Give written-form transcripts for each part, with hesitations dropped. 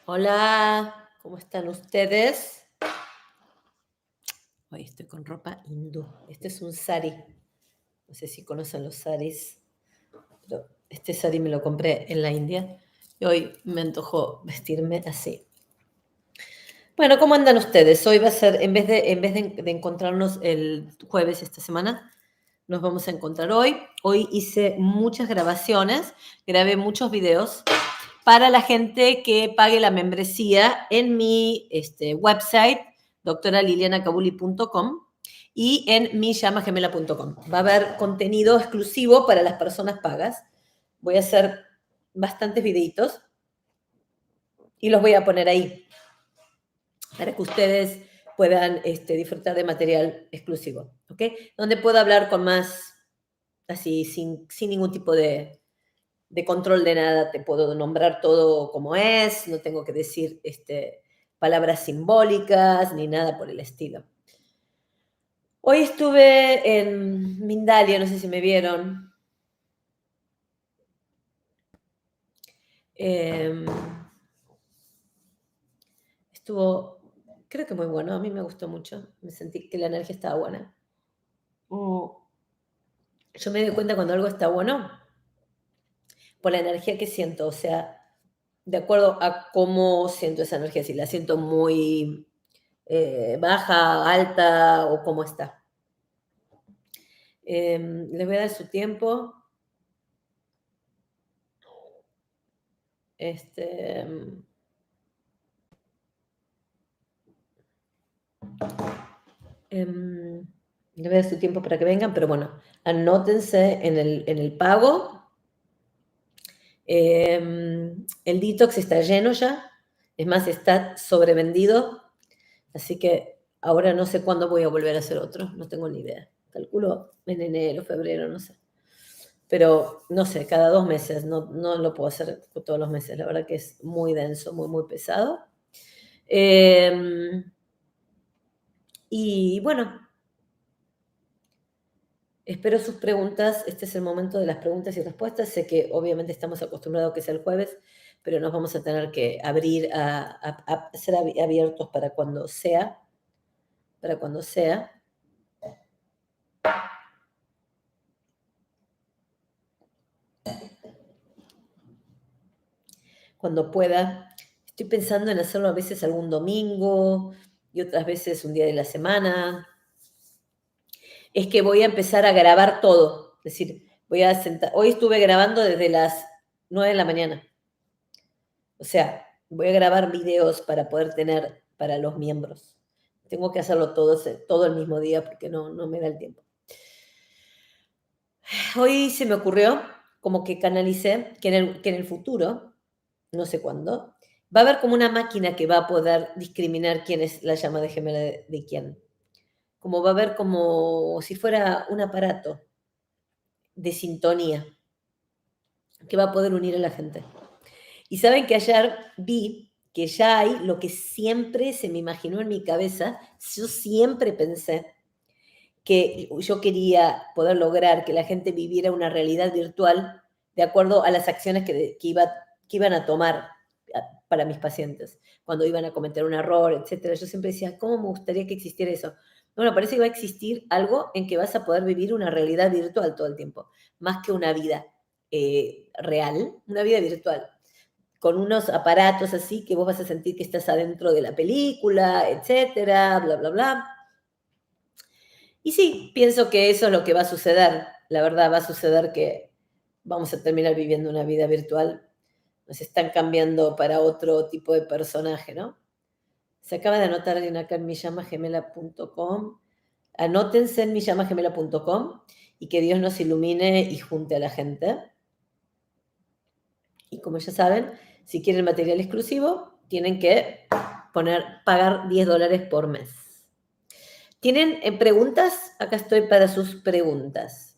Hola, ¿cómo están ustedes? Hoy estoy con ropa hindú. Este es un sari. No sé si conocen los saris, pero este sari me lo compré en la India y hoy me antojó vestirme así. Bueno, ¿cómo andan ustedes? Hoy va a ser, en vez de encontrarnos el jueves esta semana, nos vamos a encontrar hoy. Hoy hice muchas grabaciones, grabé muchos videos para la gente que pague la membresía en mi website, doctoralilianacabuli.com, y en miyamagemela.com. Va a haber contenido exclusivo para las personas pagas. Voy a hacer bastantes videitos y los voy a poner ahí para que ustedes puedan disfrutar de material exclusivo, ¿ok? Donde puedo hablar con más, así, sin ningún tipo de control de nada, te puedo nombrar todo como es, no tengo que decir palabras simbólicas ni nada por el estilo. Hoy estuve en Mindalia, no sé si me vieron. Eh, Estuvo, creo que muy bueno, a mí me gustó mucho, me sentí que la energía estaba buena. Yo me doy cuenta cuando algo está bueno por la energía que siento, o sea, de acuerdo a cómo siento esa energía, si la siento muy baja, alta o cómo está. Les voy a dar su tiempo. Este, Les voy a dar su tiempo para que vengan, pero bueno, anótense en el pago. El detox está lleno ya, es más, está sobrevendido, así que ahora no sé cuándo voy a volver a hacer otro, no tengo ni idea. Calculo en enero, febrero, no sé. Pero no sé, cada 2 meses, no lo puedo hacer todos los meses, la verdad que es muy denso, muy, muy pesado. Y bueno, espero sus preguntas. Este es el momento de las preguntas y respuestas. Sé que obviamente estamos acostumbrados a que sea el jueves, pero nos vamos a tener que abrir a ser abiertos para cuando sea. Para cuando sea. Cuando pueda. Estoy pensando en hacerlo a veces algún domingo y otras veces un día de la semana. Es que voy a empezar a grabar todo. Es decir, voy a sentar. Hoy estuve grabando desde las 9 de la mañana. O sea, voy a grabar videos para poder tener para los miembros. Tengo que hacerlo todo el mismo día porque no me da el tiempo. Hoy se me ocurrió, como que canalicé, que en el futuro, no sé cuándo, va a haber como una máquina que va a poder discriminar quién es la llama de gemela de quién. Como va a haber como si fuera un aparato de sintonía que va a poder unir a la gente. Y saben que ayer vi que ya hay lo que siempre se me imaginó en mi cabeza, yo siempre pensé que yo quería poder lograr que la gente viviera una realidad virtual de acuerdo a las acciones que iban a tomar para mis pacientes, cuando iban a cometer un error, etcétera. Yo siempre decía, ¿cómo me gustaría que existiera eso? Bueno, parece que va a existir algo en que vas a poder vivir una realidad virtual todo el tiempo, más que una vida real, una vida virtual con unos aparatos así que vos vas a sentir que estás adentro de la película, etcétera, bla, bla, bla. Y sí, pienso que eso es lo que va a suceder. La verdad, va a suceder que vamos a terminar viviendo una vida virtual. Nos están cambiando para otro tipo de personaje, ¿no? Se acaba de anotar alguien acá en miyamagemela.com. Anótense en miyamagemela.com y que Dios nos ilumine y junte a la gente. Y como ya saben, si quieren material exclusivo, tienen que pagar $10 por mes. ¿Tienen preguntas? Acá estoy para sus preguntas.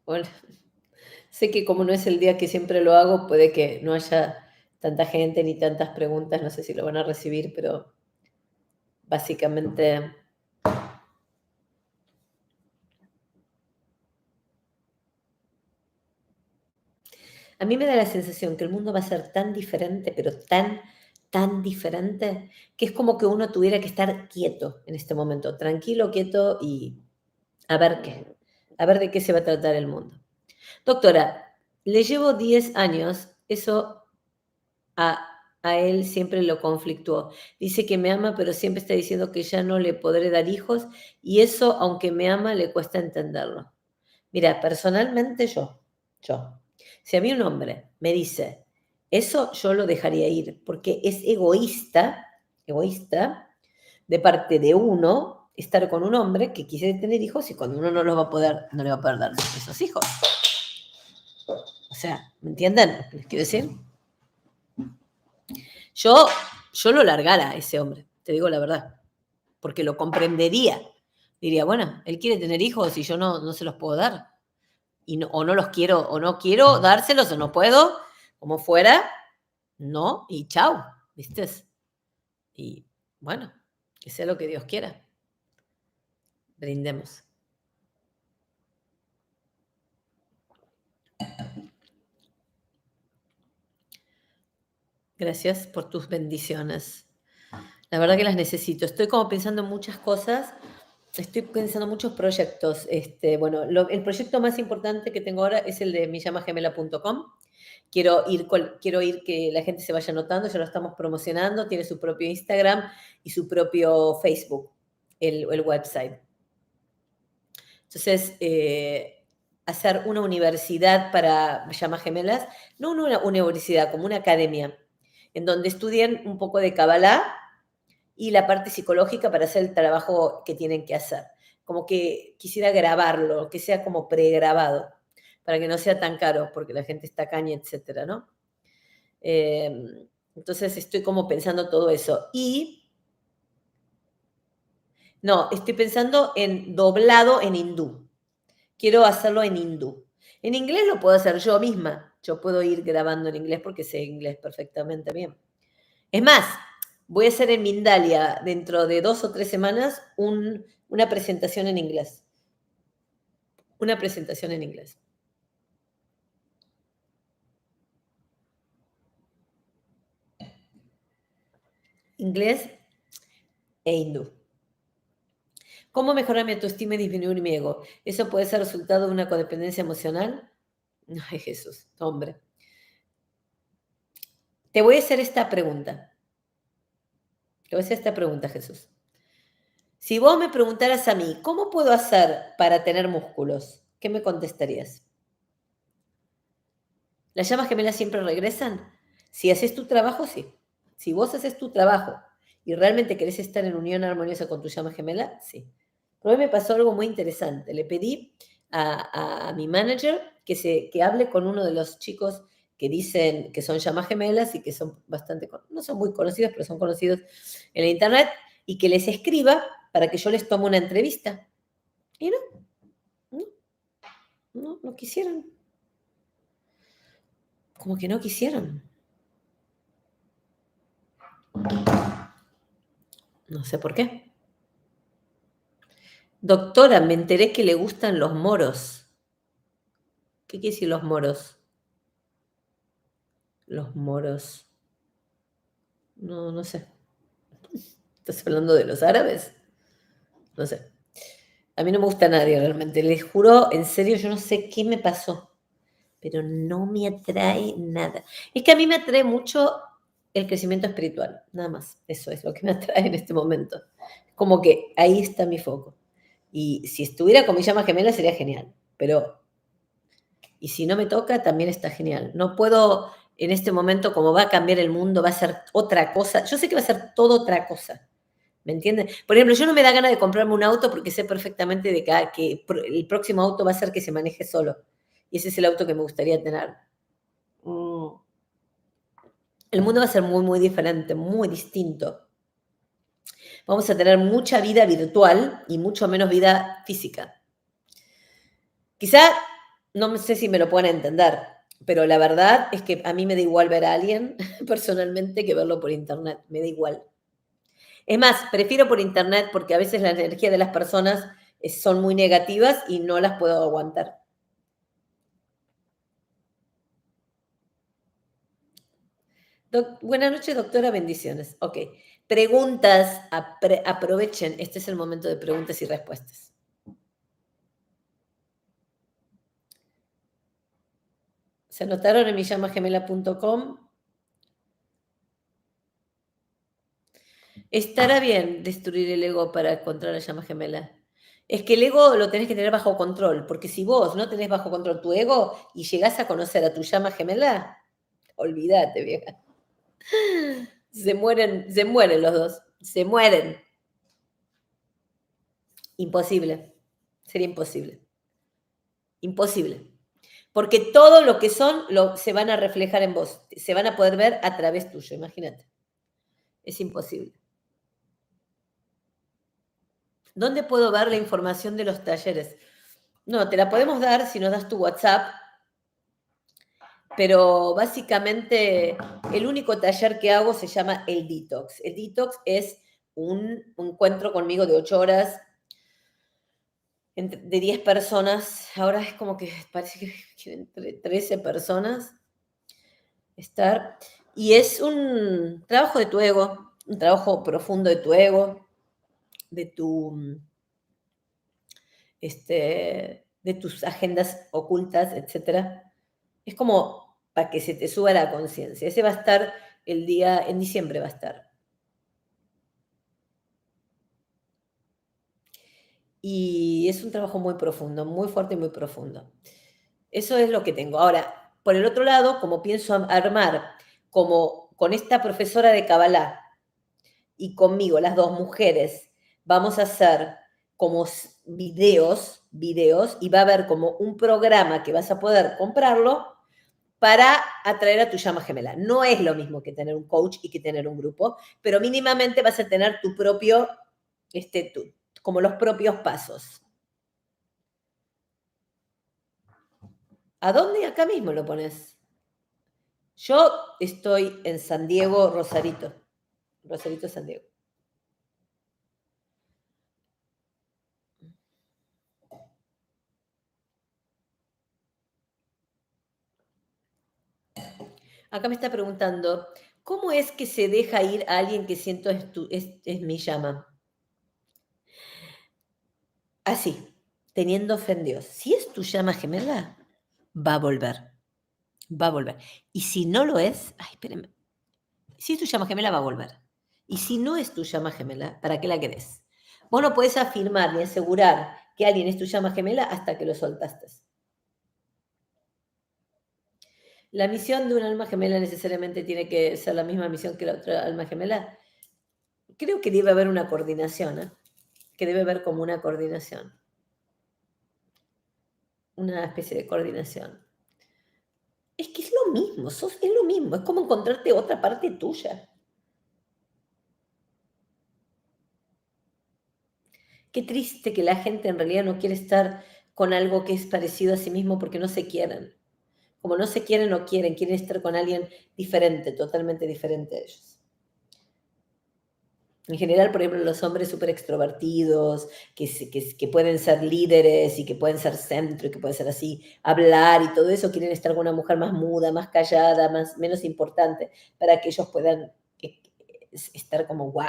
Bueno, sé que como no es el día que siempre lo hago, puede que no haya tanta gente ni tantas preguntas, no sé si lo van a recibir, pero básicamente... A mí me da la sensación que el mundo va a ser tan diferente, pero tan diferente, que es como que uno tuviera que estar quieto en este momento, tranquilo, quieto y a ver qué, a ver de qué se va a tratar el mundo. Doctora, le llevo 10 años, eso a él siempre lo conflictuó. Dice que me ama, pero siempre está diciendo que ya no le podré dar hijos y eso, aunque me ama, le cuesta entenderlo. Mira, personalmente yo, si a mí un hombre me dice, eso yo lo dejaría ir, porque es egoísta de parte de uno estar con un hombre que quisiera tener hijos y cuando uno no los va a poder, no le va a poder dar esos hijos. O sea, ¿me entienden lo que les quiero decir? Yo lo largara a ese hombre, te digo la verdad, porque lo comprendería. Diría, bueno, él quiere tener hijos y yo no se los puedo dar. Y no, o no los quiero, o no quiero dárselos, o no puedo, como fuera, no, y chao, ¿viste? Y bueno, que sea lo que Dios quiera. Brindemos. Gracias por tus bendiciones. La verdad que las necesito. Estoy como pensando en muchas cosas. Estoy pensando en muchos proyectos. Bueno, el proyecto más importante que tengo ahora es el de millamagemela.com. Quiero ir que la gente se vaya notando, ya lo estamos promocionando, tiene su propio Instagram y su propio Facebook, el website. Entonces, hacer una universidad para llamas gemelas, no una universidad, como una academia, en donde estudien un poco de Kabbalah y la parte psicológica para hacer el trabajo que tienen que hacer. Como que quisiera grabarlo, que sea como pregrabado, para que no sea tan caro, porque la gente está caña, etcétera, ¿no? Entonces estoy como pensando todo eso. Y no, estoy pensando en doblado en hindú. Quiero hacerlo en hindú. En inglés lo puedo hacer yo misma. Yo puedo ir grabando en inglés porque sé inglés perfectamente bien. Es más, voy a hacer en Mindalia dentro de 2 o 3 semanas una presentación en inglés. Una presentación en inglés. Inglés e hindú. ¿Cómo mejorar mi autoestima y disminuir mi ego? ¿Eso puede ser resultado de una codependencia emocional? Ay, Jesús, hombre. Te voy a hacer esta pregunta. Te voy a hacer esta pregunta, Jesús. Si vos me preguntaras a mí, ¿cómo puedo hacer para tener músculos? ¿Qué me contestarías? ¿Las llamas gemelas siempre regresan? Si haces tu trabajo, sí. Si vos haces tu trabajo y realmente querés estar en unión armoniosa con tu llama gemela, sí. Pero hoy me pasó algo muy interesante. Le pedí a mi manager que hable con uno de los chicos que dicen que son llamas gemelas y que son bastante, no son muy conocidos, pero son conocidos en la internet, y que les escriba para que yo les tome una entrevista. Y no quisieron. Como que no quisieron. No sé por qué. Doctora, me enteré que le gustan los moros. ¿Qué quiere decir los moros? Los moros. No sé. ¿Estás hablando de los árabes? No sé. A mí no me gusta nadie realmente. Les juro, en serio, yo no sé qué me pasó. Pero no me atrae nada. Es que a mí me atrae mucho el crecimiento espiritual. Nada más. Eso es lo que me atrae en este momento. Como que ahí está mi foco. Y si estuviera con mi llama gemela sería genial. Pero y si no me toca, también está genial. No puedo, en este momento, como va a cambiar el mundo, va a ser otra cosa. Yo sé que va a ser todo otra cosa. ¿Me entienden? Por ejemplo, yo no me da ganas de comprarme un auto porque sé perfectamente de que el próximo auto va a ser que se maneje solo. Y ese es el auto que me gustaría tener. Mm. El mundo va a ser muy, muy diferente, muy distinto. Vamos a tener mucha vida virtual y mucho menos vida física. Quizá, no sé si me lo pueden entender, pero la verdad es que a mí me da igual ver a alguien personalmente que verlo por internet, me da igual. Es más, prefiero por internet porque a veces la energía de las personas son muy negativas y no las puedo aguantar. Buenas noches, doctora, bendiciones. Ok. Preguntas, aprovechen, este es el momento de preguntas y respuestas. ¿Se anotaron en millamagemela.com? Estará bien destruir el ego para encontrar la llama gemela. Es que el ego lo tenés que tener bajo control, porque si vos no tenés bajo control tu ego y llegás a conocer a tu llama gemela, olvídate, vieja. Se mueren los dos, se mueren. Imposible, sería imposible. Imposible. Porque todo lo que son se van a reflejar en vos, se van a poder ver a través tuyo, imagínate. Es imposible. ¿Dónde puedo ver la información de los talleres? No, te la podemos dar si nos das tu WhatsApp, pero básicamente el único taller que hago se llama el Detox. El Detox es un encuentro conmigo de 8 horas de 10 personas. Ahora es como que parece que entre 13 personas estar. Y es un trabajo de tu ego, un trabajo profundo de tu ego, de tu de tus agendas ocultas, etcétera. Es como para que se te suba la conciencia. Ese va a estar el día, en diciembre va a estar. Y es un trabajo muy profundo, muy fuerte y muy profundo. Eso es lo que tengo. Ahora, por el otro lado, como pienso armar, como con esta profesora de Kabbalah y conmigo, las dos mujeres, vamos a hacer como videos, y va a haber como un programa que vas a poder comprarlo para atraer a tu llama gemela. No es lo mismo que tener un coach y que tener un grupo, pero mínimamente vas a tener tu propio, como los propios pasos. ¿A dónde? Acá mismo lo pones. Yo estoy en San Diego, Rosarito. Rosarito, San Diego. Acá me está preguntando, ¿cómo es que se deja ir a alguien que siento es mi llama? Así, teniendo fe en Dios. Si es tu llama gemela, va a volver. Va a volver. Y si no lo es, ay, espérenme. Si es tu llama gemela, va a volver. Y si no es tu llama gemela, ¿para qué la querés? Vos no podés afirmar ni asegurar que alguien es tu llama gemela hasta que lo soltaste. La misión de un alma gemela necesariamente tiene que ser la misma misión que la otra alma gemela. Creo que debe haber una coordinación, ¿eh? Que debe haber como una coordinación. Una especie de coordinación. Es que es lo mismo, es lo mismo, es como encontrarte otra parte tuya. Qué triste que la gente en realidad no quiere estar con algo que es parecido a sí mismo porque no se quieren. Como no se quieren, no quieren estar con alguien diferente, totalmente diferente a ellos. En general, por ejemplo, los hombres súper extrovertidos, que pueden ser líderes y que pueden ser centro y que pueden ser así, hablar y todo eso, quieren estar con una mujer más muda, más callada, menos importante, para que ellos puedan estar como, wow.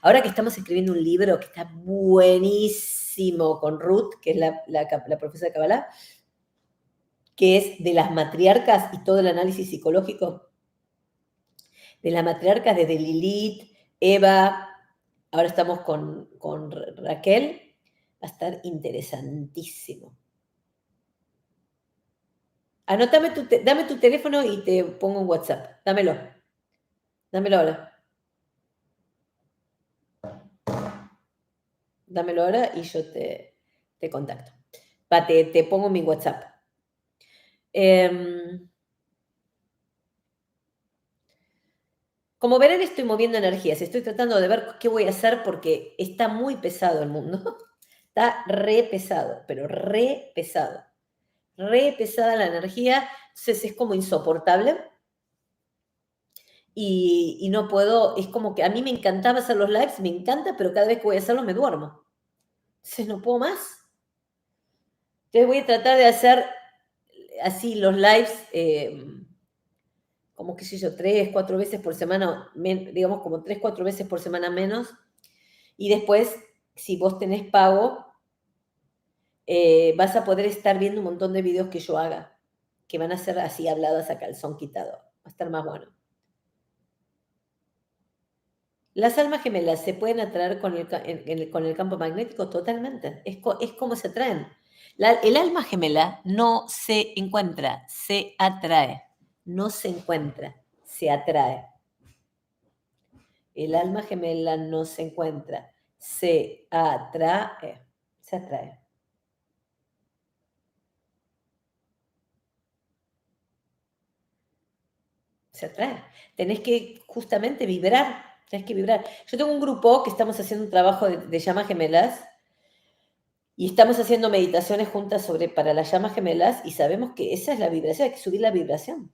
Ahora que estamos escribiendo un libro que está buenísimo con Ruth, que es la profesora de Kabbalah, que es de las matriarcas y todo el análisis psicológico de las matriarcas desde Lilith, Eva, ahora estamos con Raquel, va a estar interesantísimo. Dame tu teléfono y te pongo un WhatsApp. Dámelo. Dámelo ahora. Dámelo ahora y yo te contacto. Te pongo mi WhatsApp. Como verán, estoy moviendo energías. Estoy tratando de ver qué voy a hacer porque está muy pesado el mundo. Está re pesado, pero re pesado. Re pesada la energía, entonces es como insoportable. y no puedo, es como que a mí me encantaba hacer los lives, me encanta, pero cada vez que voy a hacerlo me duermo. Entonces no puedo más. Entonces voy a tratar de hacer así los lives, como qué sé yo, 3, 4 veces por semana, digamos como 3, 4 veces por semana menos. Y después, si vos tenés pago, vas a poder estar viendo un montón de videos que yo haga, que van a ser así habladas a calzón quitado. Va a estar más bueno. Las almas gemelas se pueden atraer con el campo magnético totalmente. Es como se atraen. El alma gemela no se encuentra, se atrae. No se encuentra, se atrae. El alma gemela no se encuentra, se atrae. Se atrae. Se atrae. Tenés que justamente vibrar. Tenés que vibrar. Yo tengo un grupo que estamos haciendo un trabajo de llamas gemelas. Y estamos haciendo meditaciones juntas para las llamas gemelas y sabemos que esa es la vibración, hay que subir la vibración.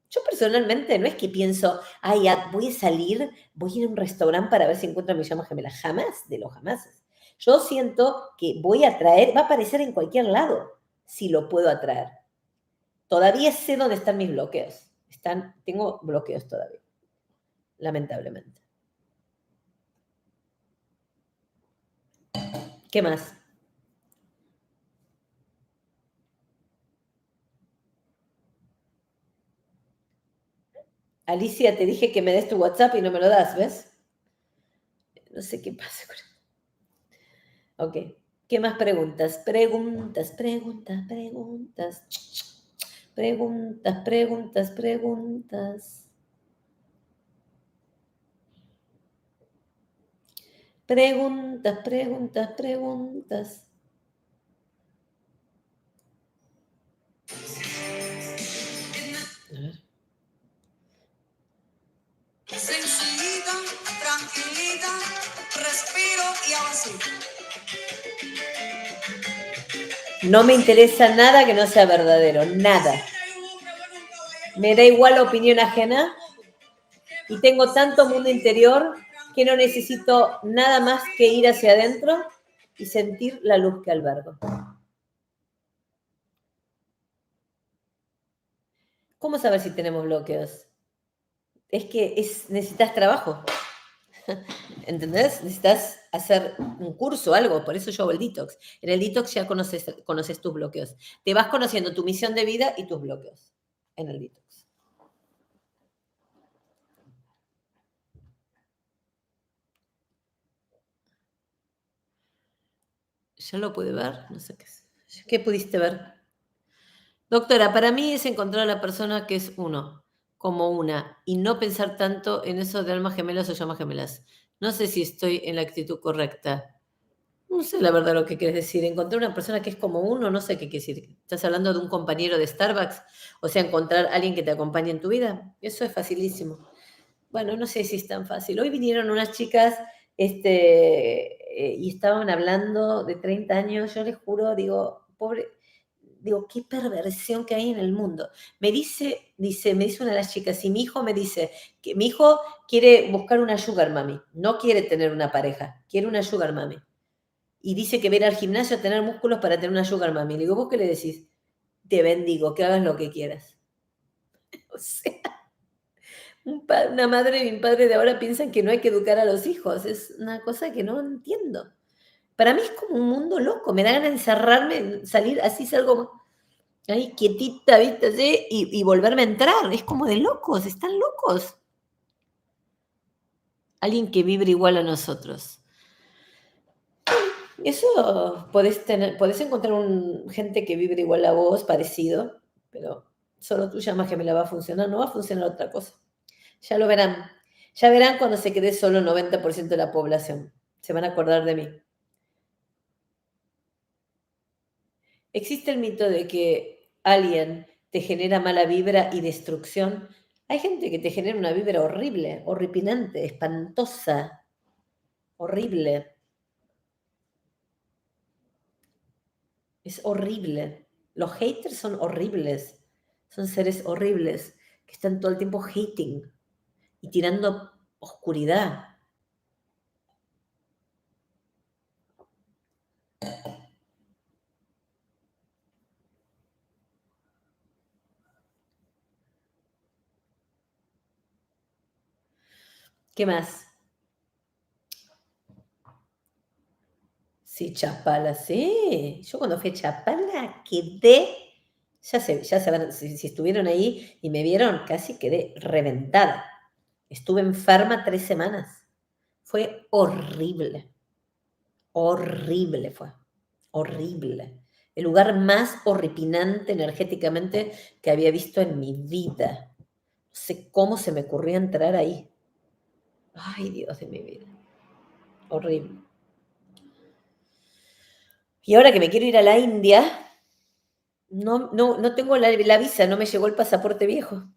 Yo personalmente no es que pienso, ay, ya voy a salir, voy a ir a un restaurante para ver si encuentro a mi llama gemela. Jamás, de los jamases. Yo siento que voy a atraer, va a aparecer en cualquier lado, si lo puedo atraer. Todavía sé dónde están mis bloqueos. Tengo bloqueos todavía, lamentablemente. ¿Qué más? Alicia, te dije que me des tu WhatsApp y no me lo das, ¿ves? No sé qué pasa con eso. Ok. ¿Qué más preguntas? Preguntas, preguntas, preguntas. Preguntas, preguntas, preguntas. Preguntas, preguntas, preguntas. A ver. Sencillita, tranquilita, respiro y ahora sí. No me interesa nada que no sea verdadero, nada. Me da igual la opinión ajena y tengo tanto mundo interior que no necesito nada más que ir hacia adentro y sentir la luz que albergo. ¿Cómo saber si tenemos bloqueos? Es que necesitas trabajo, ¿entendés? Necesitas hacer un curso, algo, por eso yo hago el detox. En el detox ya conoces tus bloqueos. Te vas conociendo tu misión de vida y tus bloqueos en el detox. ¿Ya lo pude ver? No sé qué es. ¿Qué pudiste ver? Doctora, para mí es encontrar a la persona que es uno, como una, y no pensar tanto en eso de almas gemelas o llamas gemelas. No sé si estoy en la actitud correcta. No sé la verdad lo que quieres decir. Encontrar una persona que es como uno, no sé qué quiere decir. ¿Estás hablando de un compañero de Starbucks? O sea, encontrar a alguien que te acompañe en tu vida. Eso es facilísimo. Bueno, no sé si es tan fácil. Hoy vinieron unas chicas y estaban hablando de 30 años. Yo les juro, digo, pobre, digo, qué perversión que hay en el mundo. Me dice una de las chicas, y mi hijo me dice que mi hijo quiere buscar una sugar mami, no quiere tener una pareja, quiere una sugar mami. Y dice que va a ir al gimnasio a tener músculos para tener una sugar mami. Le digo, ¿vos qué le decís? Te bendigo, que hagas lo que quieras. O sea, una madre y un padre de ahora piensan que no hay que educar a los hijos. Es una cosa que no entiendo. Para mí es como un mundo loco. Me da ganas de encerrarme, salir, así salgo ahí quietita, ¿viste? Así, y volverme a entrar. Es como de locos, están locos. Alguien que vibre igual a nosotros. Eso podés encontrar gente que vibre igual a vos, parecido, pero solo tu llama gemela va a funcionar, no va a funcionar otra cosa. Ya lo verán. Ya verán cuando se quede solo el 90% de la población. Se van a acordar de mí. Existe el mito de que alguien te genera mala vibra y destrucción. Hay gente que te genera una vibra horrible, horripilante, espantosa, horrible. Es horrible. Los haters son horribles. Son seres horribles que están todo el tiempo hating. y tirando oscuridad. ¿Qué más? Sí, Chapala, sí. Yo cuando fui a Chapala quedé, ya saben, si estuvieron ahí y me vieron, casi quedé reventada. Estuve enferma 3 semanas. Fue horrible, horrible fue, horrible. El lugar más horripilante energéticamente que había visto en mi vida. No sé cómo se me ocurrió entrar ahí. Ay, Dios de mi vida. Horrible. Y ahora que me quiero ir a la India, no tengo la visa, no me llegó el pasaporte viejo.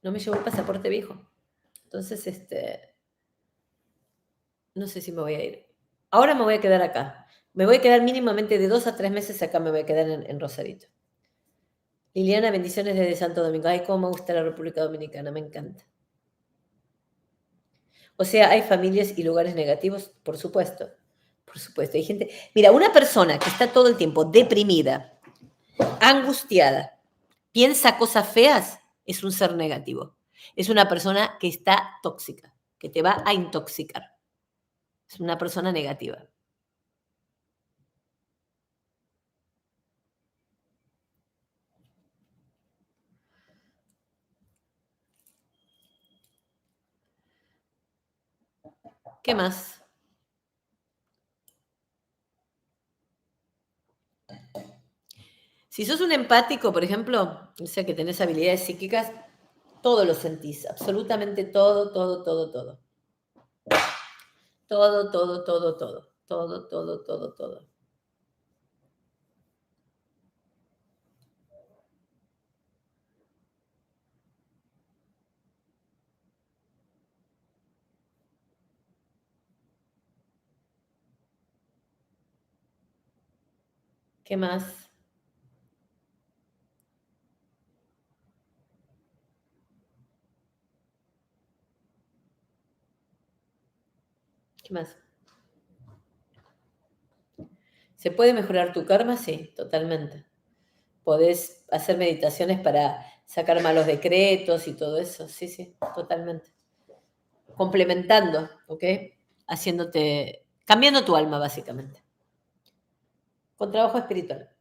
No me llegó el pasaporte viejo. Entonces, no sé si me voy a ir. Ahora me voy a quedar acá. Me voy a quedar mínimamente de 2 a 3 meses acá, me voy a quedar en Rosarito. Liliana, bendiciones desde Santo Domingo. Ay, cómo me gusta la República Dominicana, me encanta. O sea, hay familias y lugares negativos, por supuesto. Por supuesto, hay gente. Mira, una persona que está todo el tiempo deprimida, angustiada, piensa cosas feas, es un ser negativo. Es una persona que está tóxica, que te va a intoxicar. Es una persona negativa. ¿Qué más? Si sos un empático, por ejemplo, o sea que tenés habilidades psíquicas, todo lo sentís, absolutamente todo, todo, todo, todo. Todo, todo, todo, todo. Todo, todo, todo, todo. ¿Qué más? ¿Qué más? ¿Se puede mejorar tu karma? Sí, totalmente. Podés hacer meditaciones para sacar malos decretos y todo eso. Sí, sí, totalmente. Complementando, ¿ok? Haciéndote, cambiando tu alma, básicamente. Con trabajo espiritual.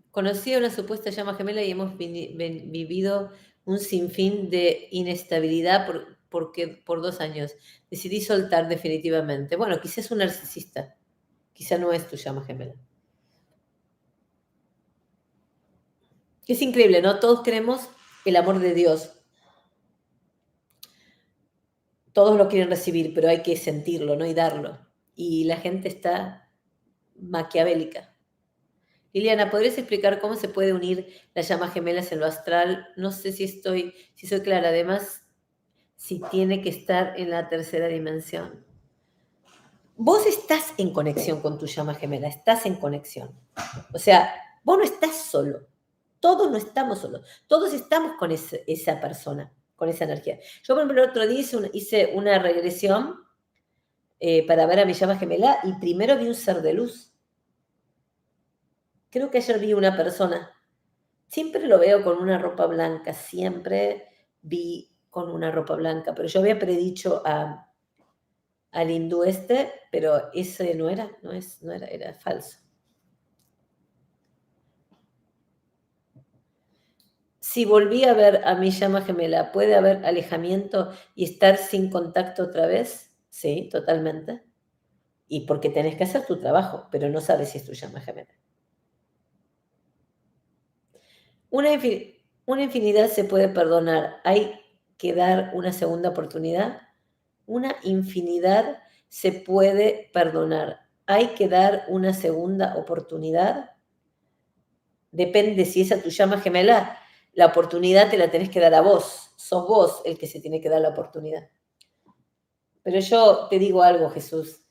Conocí a una supuesta llama gemela y hemos vivido un sinfín de inestabilidad por 2 años. Decidí soltar definitivamente. Bueno, quizás es un narcisista. Quizá no es tu llama gemela. Es increíble, ¿no? Todos queremos el amor de Dios. Todos lo quieren recibir, pero hay que sentirlo, ¿no? Y darlo. Y la gente está maquiavélica. Liliana, ¿podrías explicar cómo se puede unir las llamas gemelas en lo astral? No sé si soy clara. Además, si tiene que estar en la tercera dimensión. Vos estás en conexión con tu llama gemela, estás en conexión. O sea, vos no estás solo. Todos no estamos solos. Todos estamos con esa persona, con esa energía. Yo, por ejemplo, el otro día hice una regresión para ver a mi llama gemela y primero vi un ser de luz. Creo que ayer vi una persona. Siempre lo veo con una ropa blanca, siempre vi con una ropa blanca, pero yo había predicho al hindú pero ese no era, no era, era falso. Si volví a ver a mi llama gemela, ¿puede haber alejamiento y estar sin contacto otra vez? Sí, totalmente. Y porque tenés que hacer tu trabajo, pero no sabes si es tu llama gemela. Una infinidad se puede perdonar. Hay que dar una segunda oportunidad. Una infinidad se puede perdonar. Hay que dar una segunda oportunidad. Depende si es a tu llama gemela, la oportunidad te la tenés que dar a vos. Sos vos el que se tiene que dar la oportunidad. Pero yo te digo algo, Jesús.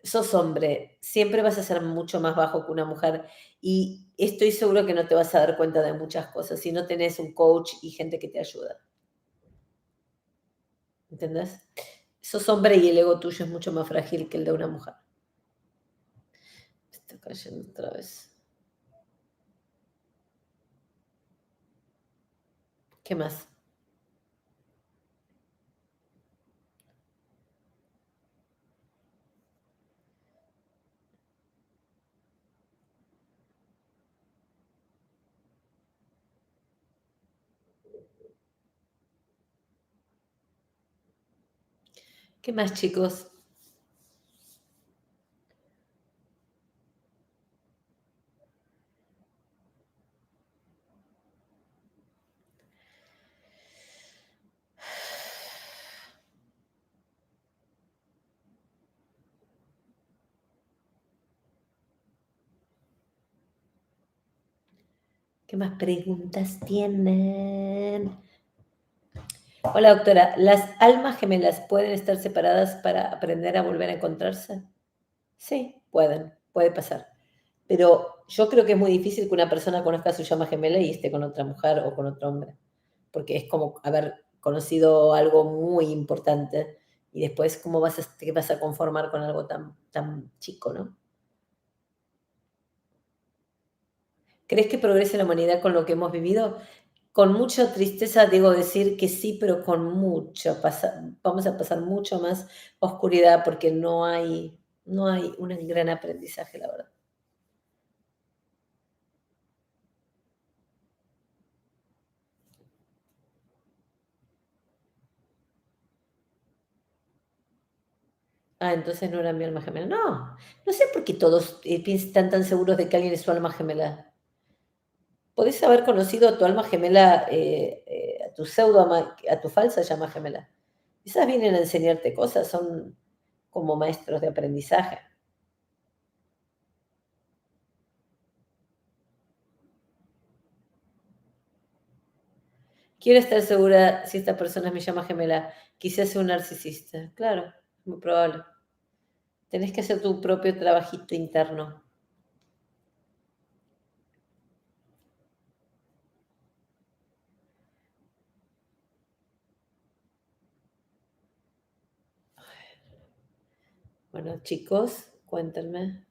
sos hombre, siempre vas a ser mucho más bajo que una mujer y estoy seguro que no te vas a dar cuenta de muchas cosas si no tenés un coach y gente que te ayuda. ¿Entendés? Sos hombre y el ego tuyo es mucho más frágil que el de una mujer. Me está cayendo otra vez. ¿Qué más? ¿Qué más, chicos? ¿Qué más preguntas tienen? Hola, doctora. ¿Las almas gemelas pueden estar separadas para aprender a volver a encontrarse? Sí, puede pasar. Pero yo creo que es muy difícil que una persona conozca a su llama gemela y esté con otra mujer o con otro hombre, porque es como haber conocido algo muy importante y después cómo te vas a conformar con algo tan chico, ¿no? ¿Crees que progrese la humanidad con lo que hemos vivido? Con mucha tristeza debo decir que sí, pero con vamos a pasar mucho más oscuridad porque no hay un gran aprendizaje, la verdad. Ah, entonces no era mi alma gemela. No, no sé por qué todos están tan seguros de que alguien es su alma gemela. Podés haber conocido a tu alma gemela, a tu a tu falsa llama gemela. Esas vienen a enseñarte cosas, son como maestros de aprendizaje. Quiero estar segura si esta persona es mi llama gemela. Quizás sea un narcisista. Claro, muy probable. Tenés que hacer tu propio trabajito interno. Bueno, chicos, cuéntenme.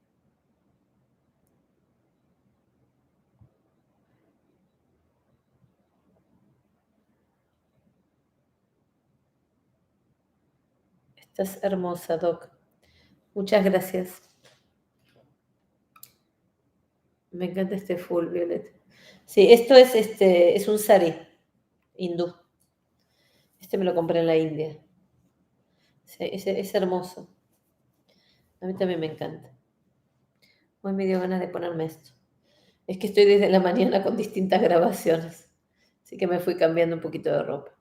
Estás hermosa, Doc. Muchas gracias. Me encanta este full violet. Sí, esto es un sari hindú. Este me lo compré en la India. Sí, es hermoso. A mí también me encanta. Hoy me dio ganas de ponerme esto. Es que estoy desde la mañana con distintas grabaciones. Así que me fui cambiando un poquito de ropa.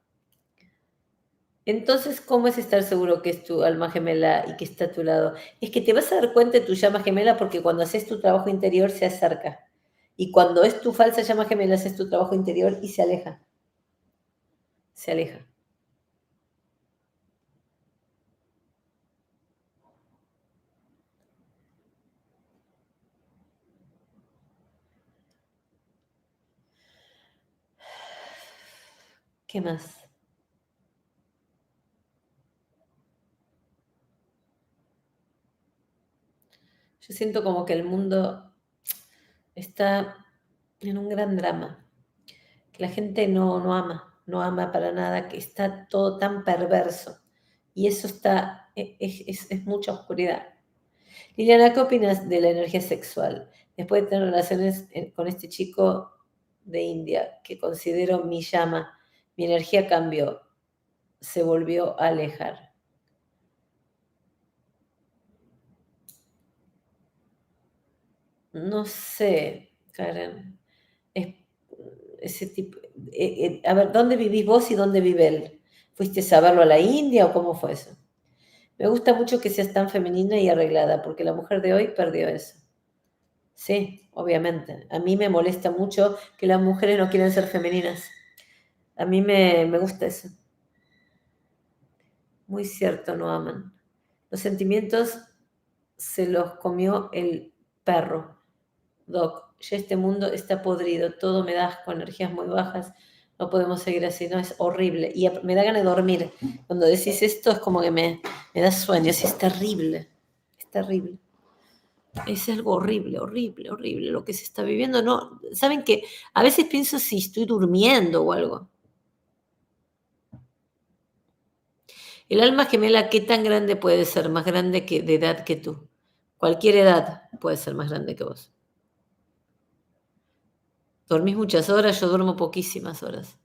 Entonces, ¿cómo es estar seguro que es tu alma gemela y que está a tu lado? Es que te vas a dar cuenta de tu llama gemela porque cuando haces tu trabajo interior se acerca. Y cuando es tu falsa llama gemela, haces tu trabajo interior y se aleja. Se aleja. ¿Qué más? Yo siento como que el mundo está en un gran drama, que la gente no ama para nada, que está todo tan perverso. Y eso es mucha oscuridad. Liliana, ¿qué opinas de la energía sexual? Después de tener relaciones con este chico de India, que considero mi llama, mi energía cambió, se volvió a alejar. No sé, Karen. Es- ese tipo, a ver, ¿dónde vivís vos y dónde vive él? ¿Fuiste a verlo a la India o cómo fue eso? Me gusta mucho que seas tan femenina y arreglada, porque la mujer de hoy perdió eso. Sí, obviamente. A mí me molesta mucho que las mujeres no quieran ser femeninas. A mí me gusta eso. Muy cierto, no aman. Los sentimientos se los comió el perro. Doc, ya este mundo está podrido, todo me da asco, energías muy bajas, no podemos seguir así, no, es horrible. Y me da ganas de dormir. Cuando decís esto es como que me da sueño, sí, es terrible, es terrible. Es algo horrible, horrible, horrible lo que se está viviendo. No, saben que a veces pienso si estoy durmiendo o algo. El alma gemela, ¿qué tan grande puede ser? Más grande que de edad que tú. Cualquier edad puede ser más grande que vos. Dormís muchas horas, yo duermo poquísimas horas.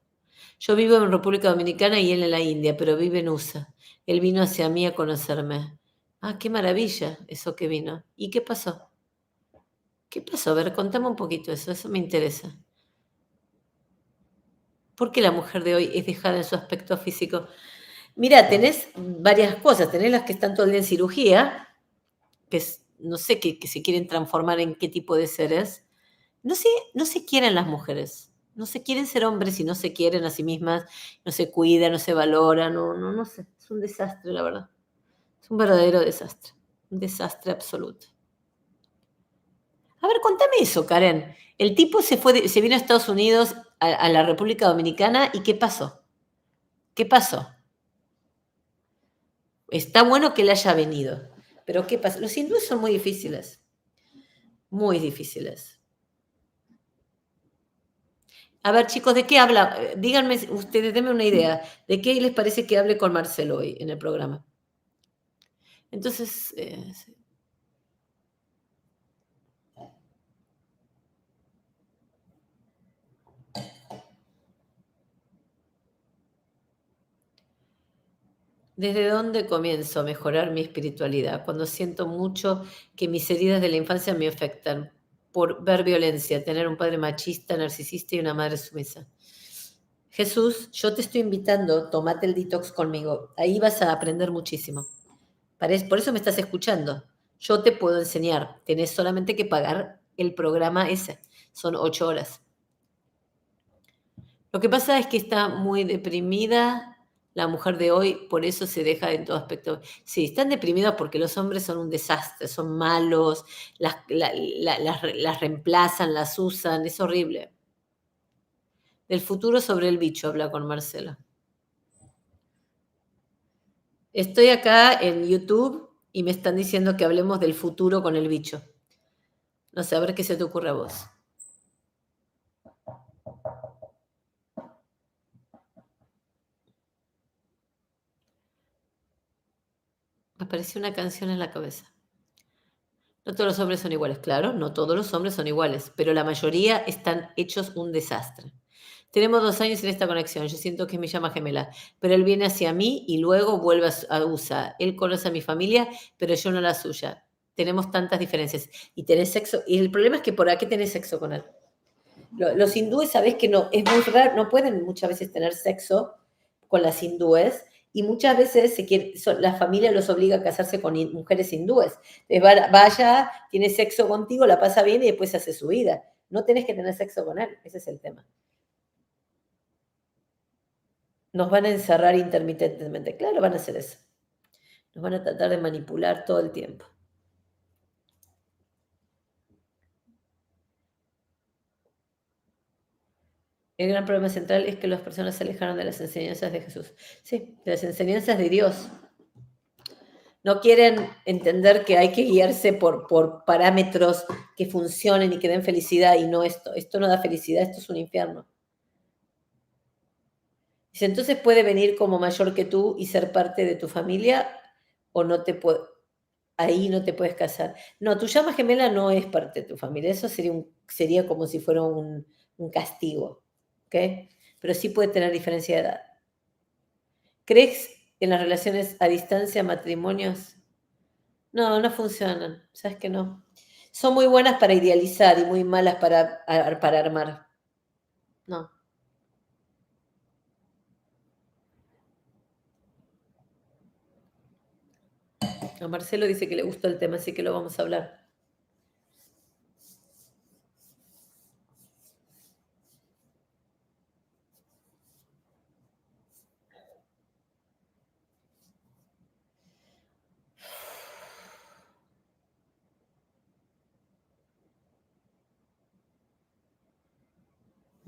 Yo vivo en República Dominicana y él en la India, pero vive en USA. Él vino hacia mí a conocerme. Ah, qué maravilla eso que vino. ¿Y qué pasó? ¿Qué pasó? A ver, contame un poquito eso me interesa. ¿Por qué la mujer de hoy es dejada en su aspecto físico? Mira, tenés varias cosas. Tenés las que están todo el día en cirugía, no sé, que se quieren transformar en qué tipo de seres. No se quieren las mujeres. No se quieren ser hombres y no se quieren a sí mismas, no se cuidan, no se valoran, no sé. Es un desastre, la verdad. Es un verdadero desastre. Un desastre absoluto. A ver, contame eso, Karen. El tipo se vino a Estados Unidos, a la República Dominicana, ¿y qué pasó? ¿Qué pasó? Está bueno que él haya venido, pero ¿qué pasa? Los hindúes son muy difíciles, muy difíciles. A ver, chicos, ¿de qué habla? Díganme ustedes, denme una idea. ¿De qué les parece que hable con Marcelo hoy en el programa? Entonces, sí. ¿Desde dónde comienzo a mejorar mi espiritualidad? Cuando siento mucho que mis heridas de la infancia me afectan por ver violencia, tener un padre machista, narcisista y una madre sumisa. Jesús, yo te estoy invitando, tomate el detox conmigo. Ahí vas a aprender muchísimo. Por eso me estás escuchando. Yo te puedo enseñar. Tenés solamente que pagar el programa ese. Son 8 horas. Lo que pasa es que está muy deprimida la mujer de hoy, por eso se deja en todo aspecto. Sí, están deprimidas porque los hombres son un desastre, son malos, las reemplazan, las usan, es horrible. Del futuro sobre el bicho, habla con Marcelo. Estoy acá en YouTube y me están diciendo que hablemos del futuro con el bicho. No sé, a ver qué se te ocurre a vos. Me apareció una canción en la cabeza. No todos los hombres son iguales, claro, no todos los hombres son iguales, pero la mayoría están hechos un desastre. Tenemos 2 años en esta conexión, yo siento que es mi llama gemela, pero él viene hacia mí y luego vuelve a USA. Él conoce a mi familia, pero yo no la suya. Tenemos tantas diferencias. Y tenés sexo, y el problema es que ¿por qué tenés sexo con él? Los hindúes, sabés que no, es muy raro, no pueden muchas veces tener sexo con las hindúes y muchas veces la familia los obliga a casarse con mujeres hindúes. Entonces vaya, tiene sexo contigo, la pasa bien y después hace su vida. No tenés que tener sexo con él, ese es el tema. Nos van a encerrar intermitentemente, claro, van a hacer eso. Nos van a tratar de manipular todo el tiempo. El gran problema central es que las personas se alejaron de las enseñanzas de Jesús. Sí, de las enseñanzas de Dios. No quieren entender que hay que guiarse por parámetros que funcionen y que den felicidad y no esto. Esto no da felicidad, esto es un infierno. Dice, entonces puede venir como mayor que tú y ser parte de tu familia o no te puede, ahí no te puedes casar. No, tu llama gemela no es parte de tu familia, eso sería como si fuera un castigo, ¿ok? Pero sí puede tener diferencia de edad. ¿Crees en las relaciones a distancia, matrimonios? No, no funcionan, sabes que no. Son muy buenas para idealizar y muy malas para armar. No. A Marcelo dice que le gustó el tema, así que lo vamos a hablar.